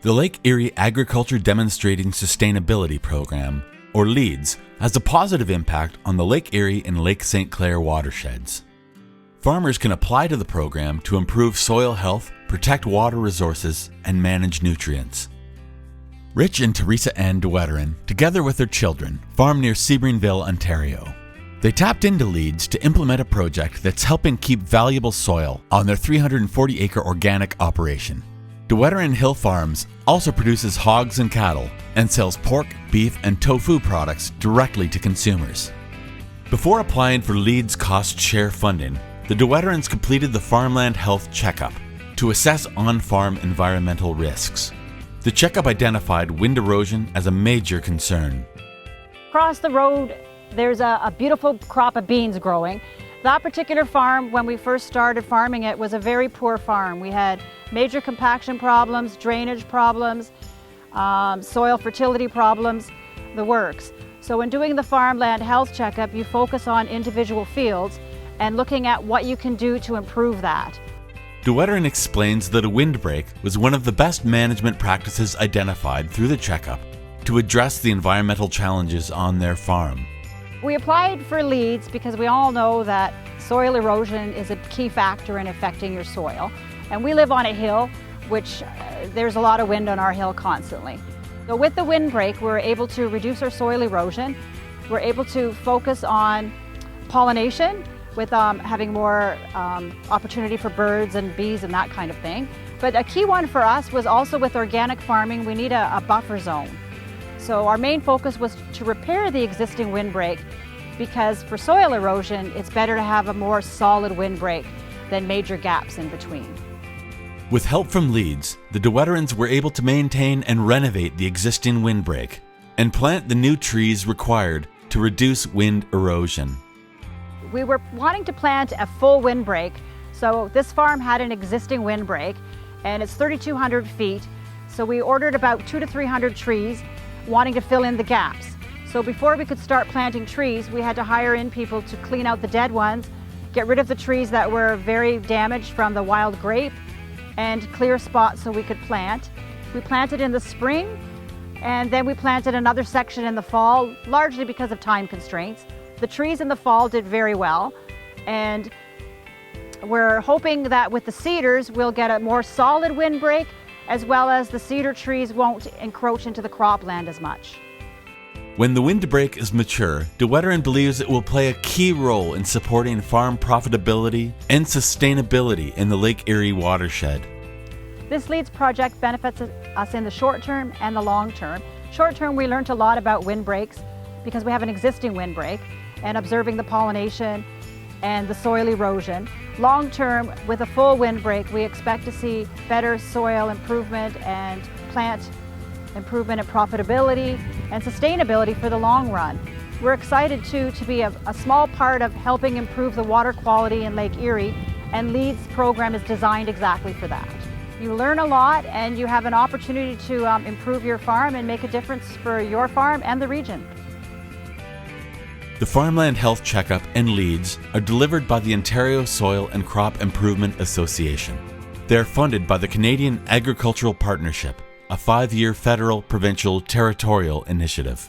The Lake Erie Agriculture Demonstrating Sustainability Program, or LEADS, has a positive impact on the Lake Erie and Lake St. Clair watersheds. Farmers can apply to the program to improve soil health, protect water resources, and manage nutrients. Rich and Teresa Ann de Wetering, together with their children, farm near Sebringville, Ontario. They tapped into LEADS to implement a project that's helping keep valuable soil on their 340-acre organic operation. De Wetering Hill Farms also produces hogs and cattle and sells pork, beef, and tofu products directly to consumers. Before applying for LEADS cost share funding, the De Weterings completed the Farmland Health Checkup to assess on-farm environmental risks. The checkup identified wind erosion as a major concern. Across the road, there's a beautiful crop of beans growing. That particular farm, when we first started farming it, was a very poor farm. We had major compaction problems, drainage problems, soil fertility problems, the works. So in doing the farmland health checkup, you focus on individual fields and looking at what you can do to improve that. De Wetering explains that a windbreak was one of the best management practices identified through the checkup to address the environmental challenges on their farm. We applied for LEADS because we all know that soil erosion is a key factor in affecting your soil. And we live on a hill, which there's a lot of wind on our hill constantly. So with the windbreak, we're able to reduce our soil erosion. We're able to focus on pollination with having more opportunity for birds and bees and that kind of thing. But a key one for us was also with organic farming, we need a buffer zone. So our main focus was to repair the existing windbreak because for soil erosion, it's better to have a more solid windbreak than major gaps in between. With help from LEADS, the De Weterings were able to maintain and renovate the existing windbreak and plant the new trees required to reduce wind erosion. We were wanting to plant a full windbreak. So this farm had an existing windbreak and it's 3,200 feet. So we ordered about 200 to 300 trees wanting to fill in the gaps. So before we could start planting trees, we had to hire in people to clean out the dead ones, get rid of the trees that were very damaged from the wild grape, and clear spots so we could plant. We planted in the spring, and then we planted another section in the fall, largely because of time constraints. The trees in the fall did very well, and we're hoping that with the cedars, we'll get a more solid windbreak, as well as the cedar trees won't encroach into the cropland as much. When the windbreak is mature, De Wetering believes it will play a key role in supporting farm profitability and sustainability in the Lake Erie watershed. This LEADS project benefits us in the short term and the long term. Short term, we learned a lot about windbreaks because we have an existing windbreak and observing the pollination and the soil erosion. Long term, with a full windbreak, we expect to see better soil improvement and plant improvement and profitability and sustainability for the long run. We're excited to be a small part of helping improve the water quality in Lake Erie, and LEADS program is designed exactly for that. You learn a lot and you have an opportunity to improve your farm and make a difference for your farm and the region. The Farmland Health Checkup and LEADS are delivered by the Ontario Soil and Crop Improvement Association. They are funded by the Canadian Agricultural Partnership, a 5-year federal, provincial, territorial initiative.